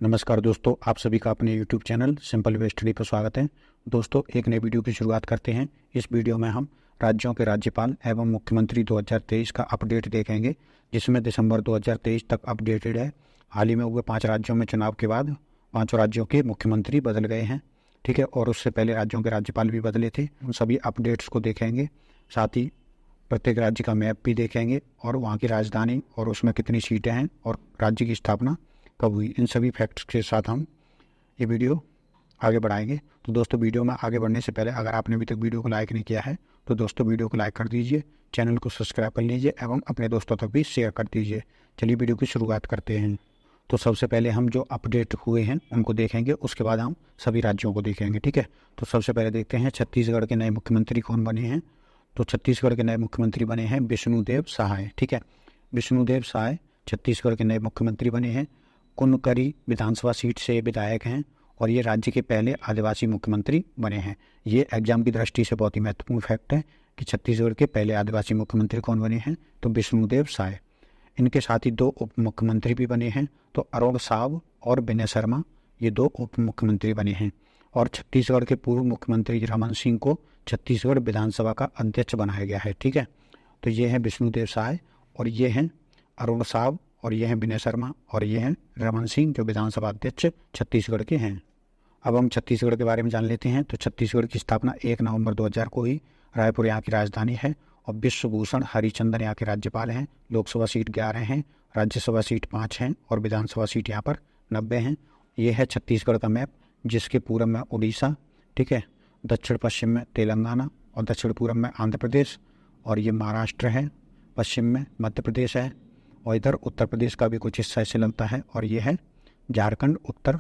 नमस्कार दोस्तों, आप सभी का अपने YouTube channel simple way study पर स्वागत है। दोस्तों, एक नए वीडियो की शुरुआत करते हैं। इस वीडियो में हम राज्यों के राज्यपाल एवं मुख्यमंत्री 2023 का अपडेट देखेंगे, जिसमें दिसंबर 2023 तक अपडेटेड है। हाल ही में हुए 5 राज्यों में चुनाव के बाद 5 राज्यों के मुख्यमंत्री बदल गए हैं, ठीक है। और उससे पहले राज्यों के राज्यपाल भी बदले थे। उन सभी अपडेट्स को देखेंगे, साथ ही प्रत्येक राज्य का मैप भी देखेंगे और वहाँ की राजधानी और उसमें कितनी सीटें हैं और राज्य की स्थापना कब हुई। इन सभी फैक्ट्स के साथ हम ये वीडियो आगे बढ़ाएंगे। तो दोस्तों, वीडियो में आगे बढ़ने से पहले अगर आपने अभी तक वीडियो को लाइक नहीं किया है तो दोस्तों वीडियो को लाइक कर दीजिए, चैनल को सब्सक्राइब कर लीजिए एवं अपने दोस्तों तक भी शेयर कर दीजिए। चलिए वीडियो की शुरुआत करते हैं। तो सबसे पहले हम जो अपडेट हुए हैं उनको देखेंगे, उसके बाद हम सभी राज्यों को देखेंगे, ठीक है। तो सबसे पहले देखते हैं छत्तीसगढ़ के नए मुख्यमंत्री कौन बने हैं। तो छत्तीसगढ़ के नए मुख्यमंत्री बने हैं विष्णुदेव साय, ठीक है। विष्णुदेव साय छत्तीसगढ़ के नए मुख्यमंत्री बने हैं। कुनकरी विधानसभा सीट से विधायक हैं और ये राज्य के पहले आदिवासी मुख्यमंत्री बने हैं। ये एग्जाम की दृष्टि से बहुत ही महत्वपूर्ण फैक्ट है कि छत्तीसगढ़ के पहले आदिवासी मुख्यमंत्री कौन बने हैं, तो विष्णुदेव साय। इनके साथ ही 2 उप मुख्यमंत्री भी बने हैं, तो अरुण साव और विनय शर्मा, ये 2 उप मुख्यमंत्री बने हैं। और छत्तीसगढ़ के पूर्व मुख्यमंत्री रमन सिंह को छत्तीसगढ़ विधानसभा का अध्यक्ष बनाया गया है, ठीक है। तो ये हैं विष्णुदेव साय और ये हैं अरुण साव और ये हैं विनय शर्मा और ये हैं रमन सिंह, जो विधानसभा अध्यक्ष छत्तीसगढ़ के हैं। अब हम छत्तीसगढ़ के बारे में जान लेते हैं। तो छत्तीसगढ़ की स्थापना 1 नवंबर 2000 को हुई। रायपुर यहाँ की राजधानी है और विश्वभूषण हरिचंदन यहाँ के राज्यपाल हैं। लोकसभा सीट 11 हैं, राज्यसभा सीट 5 हैं और विधानसभा सीट यहाँ पर 90 हैं। ये है छत्तीसगढ़ का मैप, जिसके पूर्व में उड़ीसा, ठीक है, दक्षिण पश्चिम में तेलंगाना और दक्षिण पूर्व में आंध्र प्रदेश, और ये महाराष्ट्र है, पश्चिम में मध्य प्रदेश है और इधर उत्तर प्रदेश का भी कुछ हिस्सा ऐसे लगता है, और ये है झारखंड उत्तर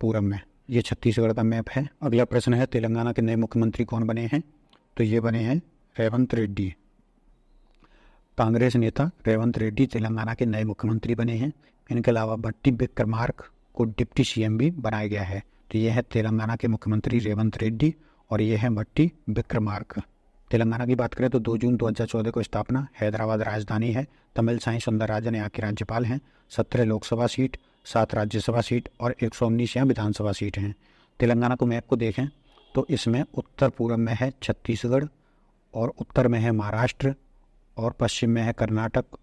पूर्व में। ये छत्तीसगढ़ का मैप है। अगला प्रश्न है, तेलंगाना के नए मुख्यमंत्री कौन बने हैं। तो ये बने हैं रेवंत रेड्डी। कांग्रेस नेता रेवंत रेड्डी तेलंगाना के नए मुख्यमंत्री बने हैं। इनके अलावा भट्टी विक्रमार्क को डिप्टी सीएम भी बनाया गया है। तो ये है तेलंगाना के मुख्यमंत्री रेवंत रेड्डी और ये है भट्टी विक्रमार्क। तेलंगाना की बात करें तो 2 जून 2014 को स्थापना, हैदराबाद राजधानी है। तमिलसाई सुंदरराजन यहाँ के राज्यपाल हैं। 17 लोकसभा सीट, 7 राज्यसभा सीट और 119 यहाँ विधानसभा सीट हैं। तेलंगाना को मैप को देखें तो इसमें उत्तर पूर्व में है छत्तीसगढ़ और उत्तर में है महाराष्ट्र और पश्चिम में है कर्नाटक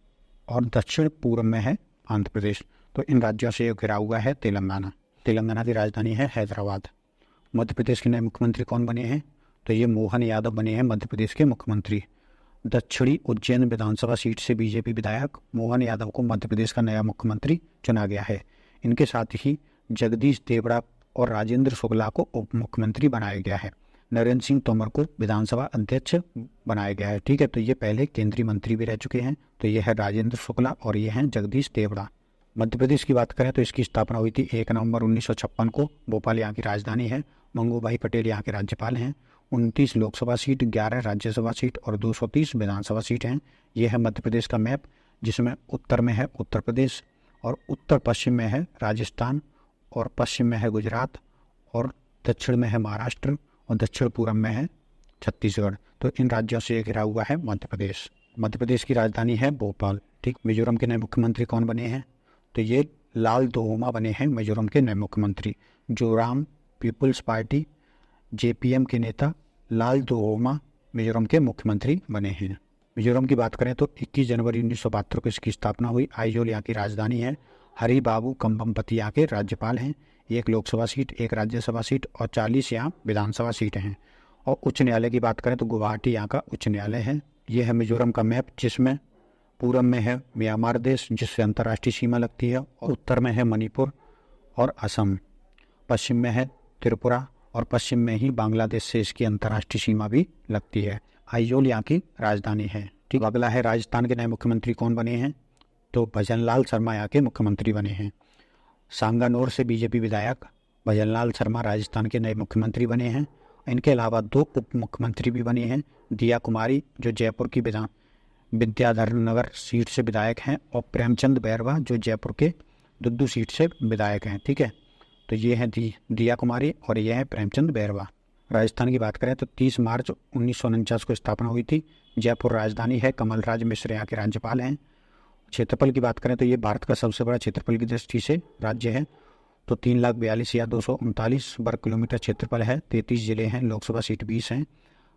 और दक्षिण पूर्व में है आंध्र प्रदेश। तो इन राज्यों से घिरा हुआ है तेलंगाना। तेलंगाना की राजधानी है हैदराबाद। मध्य प्रदेश के नए मुख्यमंत्री कौन बने हैं। तो ये मोहन यादव बने हैं मध्य प्रदेश के मुख्यमंत्री। दक्षिणी उज्जैन विधानसभा सीट से बीजेपी विधायक मोहन यादव को मध्य प्रदेश का नया मुख्यमंत्री चुना गया है। इनके साथ ही जगदीश देवड़ा और राजेंद्र शुक्ला को उप मुख्यमंत्री बनाया गया है। नरेंद्र सिंह तोमर को विधानसभा अध्यक्ष बनाया गया है, ठीक है। तो ये पहले केंद्रीय मंत्री भी रह चुके हैं। तो ये है राजेंद्र शुक्ला और ये हैं जगदीश देवड़ा। मध्य प्रदेश की बात करें तो इसकी स्थापना हुई थी 1 नवंबर 1956 को। भोपाल यहाँ की राजधानी है। मंगूभाई पटेल यहाँ के राज्यपाल हैं। 29 लोकसभा सीट, 11 राज्यसभा सीट और 230 विधानसभा सीट हैं। ये है मध्य प्रदेश का मैप, जिसमें उत्तर में है उत्तर प्रदेश और उत्तर पश्चिम में है राजस्थान और पश्चिम में है गुजरात और दक्षिण में है महाराष्ट्र और दक्षिण पूर्व में है छत्तीसगढ़। तो इन राज्यों से घिरा हुआ है मध्य प्रदेश। मध्य प्रदेश की राजधानी है भोपाल, ठीक। मिजोरम के नए मुख्यमंत्री कौन बने हैं। तो ये लाल दोहोमा बने हैं मिजोरम के नए मुख्यमंत्री। जोराम पीपुल्स पार्टी जेपीएम के नेता लाल दोहोमा मिजोरम के मुख्यमंत्री बने हैं। मिजोरम की बात करें तो 21 जनवरी 1972 को इसकी स्थापना हुई। आइजोल यहाँ की राजधानी है। हरि बाबू कंबमपति यहाँ के राज्यपाल हैं। 1 लोकसभा सीट, 1 राज्यसभा सीट और 40 यहाँ विधानसभा सीटें हैं। और उच्च न्यायालय की बात करें तो गुवाहाटी यहाँ का उच्च न्यायालय है। यह है मिजोरम का मैप, जिसमें पूर्व में है म्यांमार देश, जिससे अंतर्राष्ट्रीय सीमा लगती है, और उत्तर में है मणिपुर और असम, पश्चिम में है त्रिपुरा और पश्चिम में ही बांग्लादेश से इसकी अंतर्राष्ट्रीय सीमा भी लगती है। आइजोल यहाँ की राजधानी है, ठीक। अगला है राजस्थान के नए मुख्यमंत्री कौन बने हैं। तो भजनलाल शर्मा यहाँ के मुख्यमंत्री बने हैं। सांगानोर से बीजेपी विधायक भजनलाल शर्मा राजस्थान के नए मुख्यमंत्री बने हैं। इनके अलावा 2 उप मुख्यमंत्री भी बने हैं। दिया कुमारी जो जयपुर की विद्याधर नगर सीट से विधायक हैं और प्रेमचंद बैरवा जो जयपुर के दुद्दू सीट से विधायक हैं, ठीक है। तो ये हैं दिया कुमारी और ये हैं प्रेमचंद बैरवा। राजस्थान की बात करें तो 30 मार्च 1949 को स्थापना हुई थी। जयपुर राजधानी है। कमलराज मिश्र यहाँ के राज्यपाल हैं। क्षेत्रफल की बात करें तो ये भारत का सबसे बड़ा क्षेत्रफल की दृष्टि से राज्य है। तो 3,42,239 वर्ग किलोमीटर क्षेत्रफल है। 33 जिले हैं, लोकसभा सीट 20 हैं,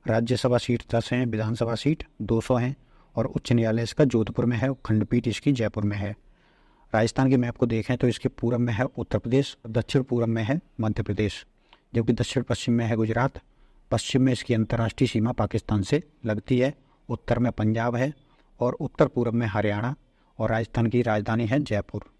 राज्यसभा सीट 10 हैं, विधानसभा सीट 200 हैं और उच्च न्यायालय इसका जोधपुर में है, खंडपीठ इसकी जयपुर में है। राजस्थान के मैप को देखें तो इसके पूर्व में है उत्तर प्रदेश, दक्षिण पूर्व में है मध्य प्रदेश, जबकि दक्षिण पश्चिम में है गुजरात। पश्चिम में इसकी अंतर्राष्ट्रीय सीमा पाकिस्तान से लगती है, उत्तर में पंजाब है और उत्तर पूर्व में हरियाणा, और राजस्थान की राजधानी है जयपुर।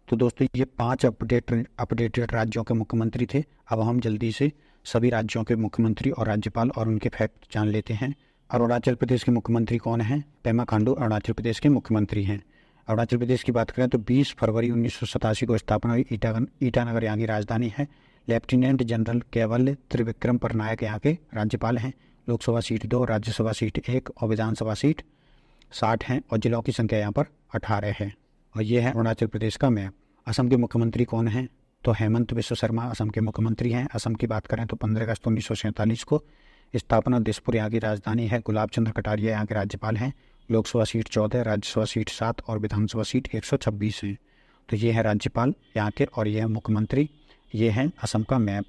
तो दोस्तों ये 5 अपडेटेड राज्यों के मुख्यमंत्री थे। अब हम जल्दी से सभी राज्यों के मुख्यमंत्री और राज्यपाल और उनके फैक्ट जान लेते हैं। अरुणाचल प्रदेश के मुख्यमंत्री कौन हैं? पेमा खांडू अरुणाचल प्रदेश के मुख्यमंत्री हैं। अरुणाचल प्रदेश की बात करें तो 20 फरवरी 1987 को स्थापना हुई। ईटानगर यहाँ की राजधानी है। लेफ्टिनेंट जनरल केवल त्रिविक्रम पटनायक यहाँ के राज्यपाल हैं। लोकसभा सीट 2, राज्यसभा सीट 1 और विधानसभा सीट 60 हैं और जिलों की संख्या यहाँ पर 18 है। और ये है अरुणाचल प्रदेश का मैप। असम के मुख्यमंत्री कौन हैं? तो हेमंत बिश्व शर्मा असम के मुख्यमंत्री हैं। असम की बात करें तो 15 अगस्त 1947 को स्थापना, दिसपुर यहाँ की राजधानी है। गुलाब चंद्र कटारिया यहाँ के राज्यपाल हैं। लोकसभा सीट 14, राज्यसभा सीट 7 और विधानसभा सीट 126 हैं। तो ये है राज्यपाल यहाँ के और ये है मुख्यमंत्री। ये हैं असम का मैप।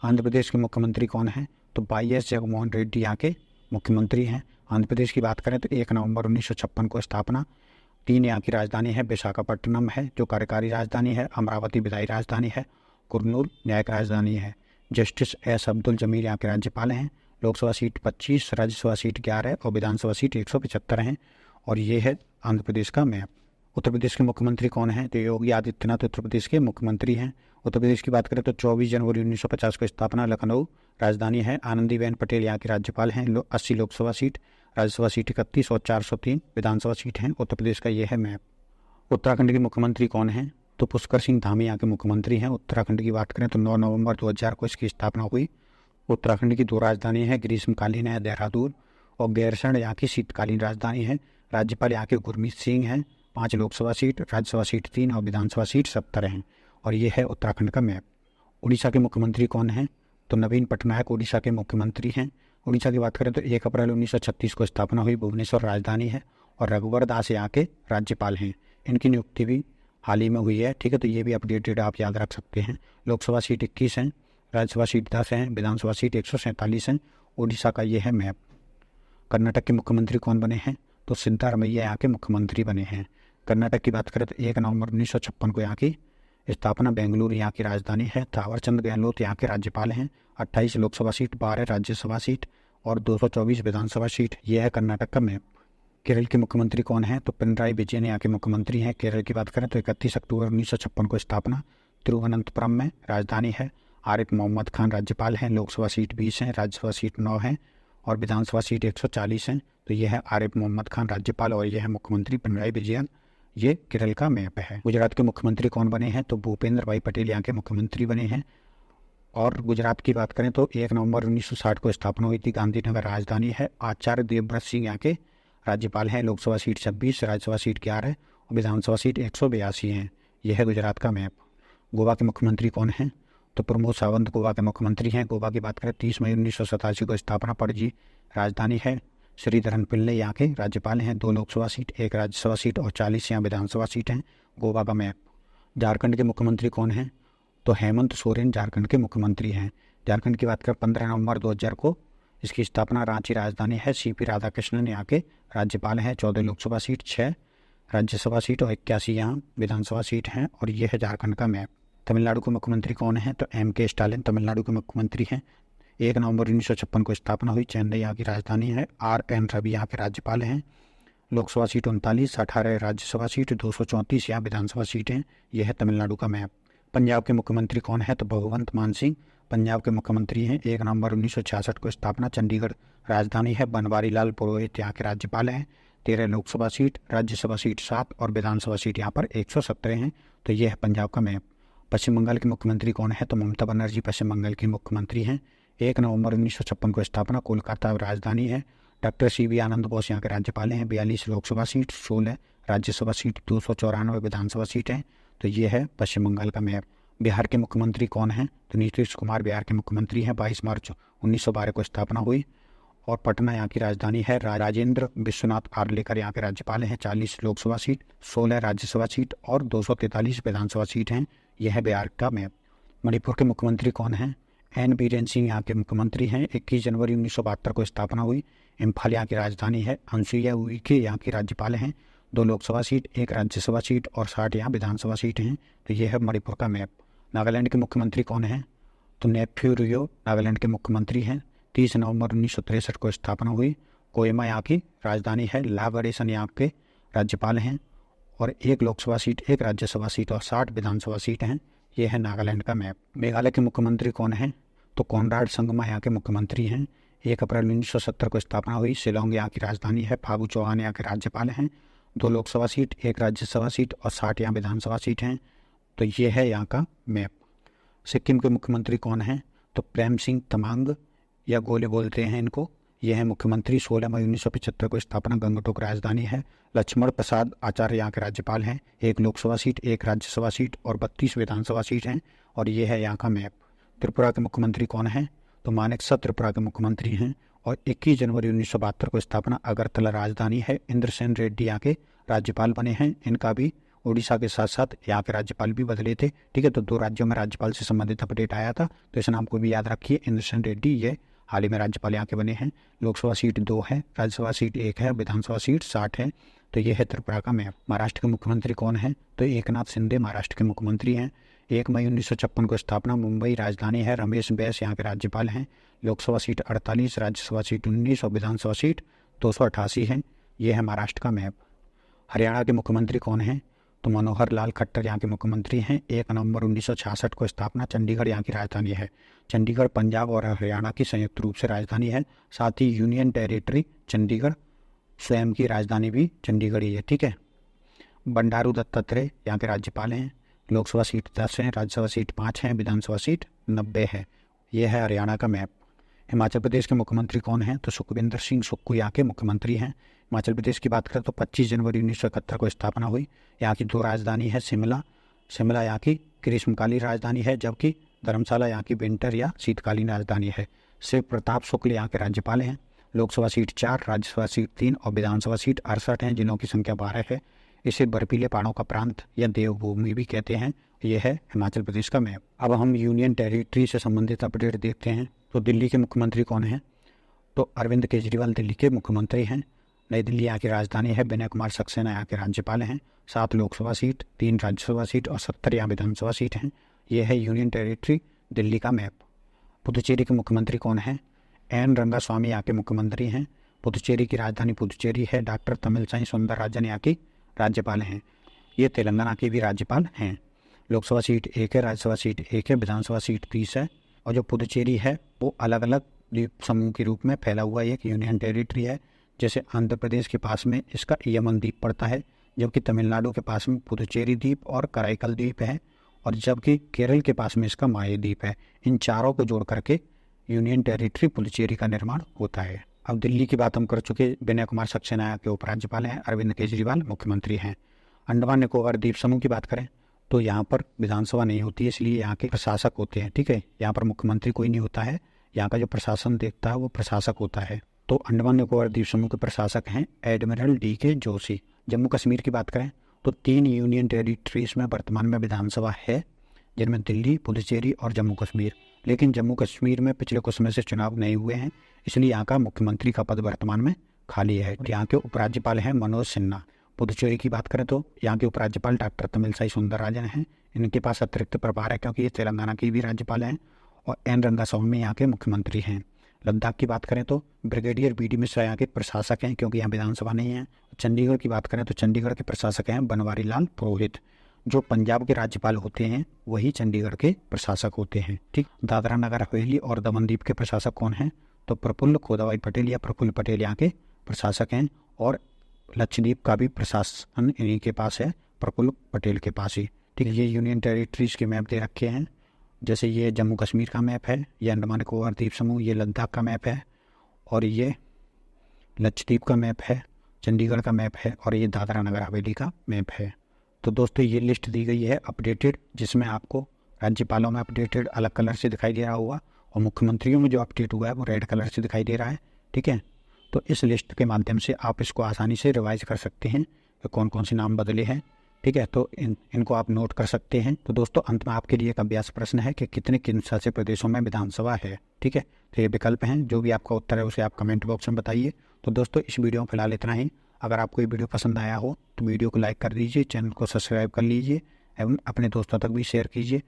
आंध्र प्रदेश के मुख्यमंत्री कौन हैं? तो YS जगनमोहन रेड्डी यहाँ के मुख्यमंत्री हैं। आंध्र प्रदेश की बात करें तो 1 नवंबर 1956 को स्थापना। 3 यहाँ की राजधानी है, विशाखापट्टनम है जो कार्यकारी राजधानी है, अमरावती विधायी राजधानी है, कुर्नूल न्यायिक राजधानी है। जस्टिस S अब्दुल जमील यहाँ के राज्यपाल हैं। लोकसभा सीट 25, राज्यसभा सीट 11 और विधानसभा सीट 175 हैं। और ये है आंध्र प्रदेश का मैप। उत्तर प्रदेश के मुख्यमंत्री कौन हैं? तो योगी आदित्यनाथ उत्तर प्रदेश के मुख्यमंत्री हैं। उत्तर प्रदेश की बात करें तो 24 जनवरी 1950 को स्थापना, लखनऊ राजधानी है। आनंदीबेन पटेल यहाँ के राज्यपाल हैं। 80 लोकसभा सीट, राज्यसभा सीट 31 और 403 विधानसभा सीट हैं। उत्तर प्रदेश का ये है मैप। उत्तराखंड के मुख्यमंत्री कौन हैं? तो पुष्कर सिंह धामी यहाँ के मुख्यमंत्री हैं। उत्तराखंड की बात करें तो 9 नवंबर 2000 को इसकी स्थापना हुई। उत्तराखंड की 2 राजधानी है, ग्रीष्मकालीन है देहरादून और गैरसैंण यहाँ की शीतकालीन राजधानी है। राज्यपाल यहाँ के गुरमीत सिंह हैं। 5 लोकसभा सीट, राज्यसभा सीट 3 और विधानसभा सीट 70 हैं। और ये है उत्तराखंड का मैप। उड़ीसा के मुख्यमंत्री कौन हैं? तो नवीन पटनायक उड़ीसा के मुख्यमंत्री हैं। उड़ीसा की बात करें तो 1 अप्रैल 1936 को स्थापना हुई, भुवनेश्वर राजधानी है और रघुवर दास यहाँ के राज्यपाल हैं। इनकी नियुक्ति भी हाल ही में हुई है, ठीक है। तो ये भी अपडेटेड आप याद रख सकते हैं। लोकसभा सीट 21 हैं, राज्यसभा सीट 10 हैं, विधानसभा सीट 147 हैं। उड़ीसा का ये है मैप। कर्नाटक के मुख्यमंत्री कौन बने हैं? तो सिद्धारमैया यहाँ के मुख्यमंत्री बने हैं। कर्नाटक की बात करें तो 1 नवंबर 1956 को यहाँ की स्थापना, बेंगलुरु यहाँ की राजधानी है। थावरचंद गहलोत यहाँ के राज्यपाल हैं। 28 लोकसभा सीट, 12 राज्यसभा सीट और 224 विधानसभा सीट। यह है कर्नाटक का मैप। केरल के मुख्यमंत्री कौन हैं? तो पिनराई विजयन यहाँ के मुख्यमंत्री हैं। केरल की बात करें तो 31 अक्टूबर 1956 को स्थापना, तिरुवनंतपुरम में राजधानी है। आरिफ मोहम्मद खान राज्यपाल हैं। लोकसभा सीट 20 हैं, राज्यसभा सीट 9 हैं और विधानसभा सीट 140 हैं। तो यह है आरिफ मोहम्मद खान राज्यपाल और यह है मुख्यमंत्री पिनराई विजयन। ये केरल का मैप है। गुजरात के मुख्यमंत्री कौन बने हैं? तो भूपेंद्र भाई पटेल यहाँ के मुख्यमंत्री बने हैं। और गुजरात की बात करें तो 1 नवंबर 1960 को स्थापना हुई थी। गांधीनगर राजधानी है। आचार्य देवव्रत सिंह यहाँ के राज्यपाल हैं। लोकसभा सीट 26, राज्यसभा सीट 11 और विधानसभा सीट 182 हैं। यह है गुजरात का मैप। गोवा के मुख्यमंत्री कौन हैं? तो प्रमोद सावंत गोवा के मुख्यमंत्री हैं। गोवा की बात करें 30 मई 1987 को स्थापना, पणजी राजधानी है। श्रीधरन पिल्ले यहाँ के राज्यपाल हैं। 2 लोकसभा सीट, 1 राज्यसभा सीट और 40 यहाँ विधानसभा सीट हैं। गोवा का मैप। झारखंड के मुख्यमंत्री कौन हैं? तो हेमंत सोरेन झारखंड के मुख्यमंत्री हैं। झारखंड की बात करें 15 नवंबर 2000 को इसकी स्थापना, रांची राजधानी है। CP राधाकृष्णन यहाँ के राज्यपाल हैं। 14 लोकसभा सीट, 6 राज्यसभा सीट और 81 यहाँ विधानसभा सीट हैं। और ये है झारखंड का मैप। तमिलनाडु के मुख्यमंत्री कौन हैं? तो MK स्टालिन तमिलनाडु के मुख्यमंत्री हैं। 1 नवंबर 1956 को स्थापना हुई। चेन्नई यहाँ की राजधानी है। RN रवि यहाँ के राज्यपाल हैं। लोकसभा सीट 39, 18 राज्यसभा सीट, 234 यहाँ विधानसभा सीट हैं। यह है तमिलनाडु का मैप। पंजाब के मुख्यमंत्री कौन है? तो भगवंत मान सिंह पंजाब के मुख्यमंत्री हैं। 1 नवंबर 1966 को स्थापना, चंडीगढ़ राजधानी है। बनवारी लाल पुरोहित यहाँ के राज्यपाल हैं। 13 लोकसभा सीट, राज्यसभा सीट 7 और विधानसभा सीट यहाँ पर 117 हैं। तो यह है पंजाब का मैप। पश्चिम बंगाल के मुख्यमंत्री कौन है? तो ममता बनर्जी पश्चिम बंगाल की मुख्यमंत्री हैं। 1 नवंबर 1956 को स्थापना, कोलकाता राजधानी है। डॉक्टर CV आनंद बोस यहाँ के राज्यपाल हैं। 42 लोकसभा सीट, 16 राज्यसभा सीट, 294 विधानसभा सीट हैं। तो ये है पश्चिम बंगाल का मैप। बिहार के मुख्यमंत्री कौन हैं? तो नीतीश कुमार बिहार के मुख्यमंत्री हैं। 22 मार्च 1912 को स्थापना हुई और पटना यहाँ की राजधानी है। राजेंद्र विश्वनाथ आर्लेकर यहाँ के राज्यपाल हैं। 40 लोकसभा सीट, 16 राज्यसभा सीट और 243 विधानसभा सीट हैं। यह है बिहार का मैप। मणिपुर के मुख्यमंत्री कौन हैं? एन बीरेन सिंह यहाँ के मुख्यमंत्री हैं। 21 जनवरी 1972 को स्थापना हुई। इम्फाल यहाँ की राजधानी है। अनुसुईया उइके यहाँ की राज्यपाल हैं। 2 लोकसभा सीट, 1 राज्यसभा सीट और 60 यहाँ विधानसभा सीट हैं। तो ये है मणिपुर का मैप। नागालैंड के मुख्यमंत्री कौन हैं? तो नेफ्यू रियो नागालैंड के मुख्यमंत्री हैं। 30 नवंबर 1963 को स्थापना हुई। कोहिमा यहाँ की राजधानी है। लावरेसन यहाँ के राज्यपाल हैं और 1 लोकसभा सीट, 1 राज्यसभा सीट और 60 विधानसभा सीट हैं। ये है नागालैंड का मैप। मेघालय के मुख्यमंत्री कौन हैं? तो कॉनराड संगमा यहाँ के मुख्यमंत्री हैं। 1 अप्रैल 1970 को स्थापना हुई। शिलोंग यहाँ की राजधानी है। फागू चौहान यहाँ के राज्यपाल हैं। 2 लोकसभा सीट, 1 राज्यसभा सीट और 60 यहाँ विधानसभा सीट हैं। तो ये है यहाँ का मैप। सिक्किम के मुख्यमंत्री कौन हैं? तो प्रेम सिंह तमांग या गोले बोलते हैं इनको। ये है मुख्यमंत्री। 16 मई 1975 को स्थापना। गंगटोक राजधानी है। लक्ष्मण प्रसाद आचार्य यहाँ के राज्यपाल हैं। 1 लोकसभा सीट, 1 राज्यसभा सीट और 32 विधानसभा सीट हैं। और ये है यहाँ का मैप। त्रिपुरा के मुख्यमंत्री कौन हैं? तो मानेकशॉ त्रिपुरा के मुख्यमंत्री हैं और 21 जनवरी 1972 को स्थापना। अगरतला राजधानी है। इंद्रसेन रेड्डी यहाँ के राज्यपाल बने हैं। इनका भी उड़ीसा के साथ साथ यहाँ के राज्यपाल भी बदले थे। ठीक है, तो 2 राज्यों में राज्यपाल से संबंधित अपडेट आया था, तो इस नाम को भी याद रखिए। इंद्रसेन रेड्डी ये हाल ही में राज्यपाल यहाँ के बने हैं। लोकसभा सीट 2 है, राज्यसभा सीट 1 है, विधानसभा सीट 60 है। तो ये है त्रिपुरा का मैप। महाराष्ट्र के मुख्यमंत्री कौन है? तो एकनाथ शिंदे महाराष्ट्र के मुख्यमंत्री हैं। 1 मई 1956 को स्थापना। मुंबई राजधानी है। रमेश बैस यहाँ के राज्यपाल हैं। लोकसभा सीट 48, राज्यसभा सीट 19 और विधानसभा सीट 288 है। ये है महाराष्ट्र का मैप। हरियाणा के मुख्यमंत्री कौन हैं? तो मनोहर लाल खट्टर यहाँ के मुख्यमंत्री हैं। 1 नवंबर 1966 को स्थापना। चंडीगढ़ यहाँ की राजधानी है। चंडीगढ़ पंजाब और हरियाणा की संयुक्त रूप से राजधानी है। साथ ही यूनियन टेरिटरी चंडीगढ़ स्वयं की राजधानी भी चंडीगढ़ ही है। ठीक है। बंडारू दत्तात्रेय यहाँ के राज्यपाल हैं। लोकसभा सीट 10 है, राज्यसभा सीट 5 है, विधानसभा सीट 90 है। ये है हरियाणा का मैप। हिमाचल प्रदेश के मुख्यमंत्री कौन हैं? तो सुखविंदर सिंह सुक्खू यहाँ के मुख्यमंत्री हैं। हिमाचल प्रदेश की बात करें तो 25 जनवरी 1971 को स्थापना हुई। यहाँ की 2 राजधानी है। शिमला यहाँ की ग्रीष्मकालीन राजधानी है, जबकि धर्मशाला यहाँ की विंटर या शीतकालीन राजधानी है। शिव प्रताप शुक्ल यहाँ के राज्यपाल हैं। लोकसभा सीट 4, राज्यसभा सीट 3 और विधानसभा सीट 68 हैं, जिलों की संख्या 12 है। इसे बर्फीले पहाड़ों का प्रांत या देवभूमि भी कहते हैं। यह है हिमाचल प्रदेश का मैप। अब हम यूनियन टेरिटरी से संबंधित अपडेट देखते हैं। तो दिल्ली के मुख्यमंत्री कौन हैं? तो अरविंद केजरीवाल दिल्ली के मुख्यमंत्री हैं। नई दिल्ली यहाँ की राजधानी है। विनय कुमार सक्सेना यहाँ के राज्यपाल हैं। 7 लोकसभा सीट, 3 राज्यसभा सीट और 70 यहाँ विधानसभा सीट हैं। यह है यूनियन टेरिटरी दिल्ली का मैप। पुदुचेरी के मुख्यमंत्री कौन हैं? एन रंगास्वामी यहाँ के मुख्यमंत्री हैं। पुदुचेरी की राजधानी पुदुचेरी है। डॉक्टर तमिलसाई सौंदरराजन यहाँ की राज्यपाल हैं। ये तेलंगाना के भी राज्यपाल हैं। लोकसभा सीट 1 है, राज्यसभा सीट 1 है, विधानसभा सीट 30 है। और जो पुदुचेरी है वो अलग अलग द्वीप समूह के रूप में फैला हुआ एक यूनियन टेरिटरी है। जैसे आंध्र प्रदेश के पास में इसका यमन द्वीप पड़ता है, जबकि तमिलनाडु के पास में पुदुचेरी द्वीप और कराईकल द्वीप है, और जबकि केरल के पास में इसका माहे द्वीप है। इन चारों को जोड़ करके यूनियन टेरिटरी पुदुचेरी का निर्माण होता है। अब दिल्ली की बात हम कर चुके। विनय कुमार सक्सेना के उपराज्यपाल हैं। अरविंद केजरीवाल मुख्यमंत्री हैं। अंडमान निकोबार द्वीप समूह की बात करें तो यहाँ पर विधानसभा नहीं होती है, इसलिए यहाँ के प्रशासक होते हैं। ठीक है, यहाँ पर मुख्यमंत्री कोई नहीं होता है। यहाँ का जो प्रशासन देखता है वो प्रशासक होता है। तो अंडमान निकोबार द्वीप समूह के प्रशासक हैं एडमिरल DK जोशी। जम्मू कश्मीर की बात करें तो 3 यूनियन टेरिटरीज में वर्तमान में विधानसभा है, जिनमें दिल्ली, पुदुचेरी और जम्मू कश्मीर। लेकिन जम्मू कश्मीर में पिछले कुछ समय से चुनाव नहीं हुए हैं, इसलिए यहाँ का मुख्यमंत्री का पद वर्तमान में खाली है। यहाँ के उपराज्यपाल हैं मनोज सिन्हा। पुदुचेरी की बात करें तो यहाँ के उपराज्यपाल डॉक्टर तमिलसाई सौंदरराजन हैं। इनके पास अतिरिक्त प्रभार है क्योंकि ये तेलंगाना की भी राज्यपाल हैं। और एन रंगास्वामी यहाँ के मुख्यमंत्री हैं। लद्दाख की बात करें तो ब्रिगेडियर BD मिश्रा यहाँ के प्रशासक हैं, क्योंकि यहाँ विधानसभा नहीं है। चंडीगढ़ की बात करें तो चंडीगढ़ के प्रशासक हैं बनवारी लाल पुरोहित। जो पंजाब के राज्यपाल होते हैं वही चंडीगढ़ के प्रशासक होते हैं। ठीक। दादरा नगर हवेली और दमन द्वीप के प्रशासक कौन हैं? तो प्रफुल्ल खोदाबाई पटेल या प्रफुल्ल पटेल यहाँ के प्रशासक हैं। और लक्षद्वीप का भी प्रशासन इन्हीं के पास है, प्रफुल्ल पटेल के पास ही। ठीक है। ये यूनियन टेरिटरीज के मैप दे रखे हैं। जैसे ये जम्मू कश्मीर का मैप है, ये अंडमान निकोबार द्वीप समूह, ये लद्दाख का मैप है, और ये लक्षद्वीप का मैप है, चंडीगढ़ का मैप है, और ये दादरा नगर हवेली का मैप है। तो दोस्तों ये लिस्ट दी गई है अपडेटेड, जिसमें आपको राज्यपालों में अपडेटेड अलग कलर से दिखाई दे रहा होगा और मुख्यमंत्रियों में जो अपडेट हुआ है वो रेड कलर से दिखाई दे रहा है। ठीक है। तो इस लिस्ट के माध्यम से आप इसको आसानी से रिवाइज कर सकते हैं कि कौन कौन से नाम बदले हैं, ठीक है, तो इनको आप नोट कर सकते हैं। तो दोस्तों अंत में आपके लिए एक अभ्यास प्रश्न है कि कितने केंद्र शासित प्रदेशों में विधानसभा है। ठीक है, तो ये विकल्प हैं, जो भी आपका उत्तर है उसे आप कमेंट बॉक्स में बताइए। तो दोस्तों इस वीडियो में फिलहाल इतना ही। अगर आपको ये वीडियो पसंद आया हो तो वीडियो को लाइक कर दीजिए, चैनल को सब्सक्राइब कर लीजिए एवं अपने दोस्तों तक भी शेयर कीजिए।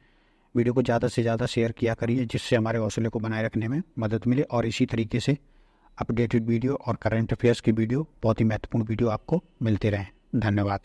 वीडियो को ज़्यादा से ज़्यादा शेयर किया करिए, जिससे हमारे हौसले को बनाए रखने में मदद मिले और इसी तरीके से अपडेटेड वीडियो और करंट अफेयर्स की वीडियो, बहुत ही महत्वपूर्ण वीडियो आपको मिलते रहें। धन्यवाद।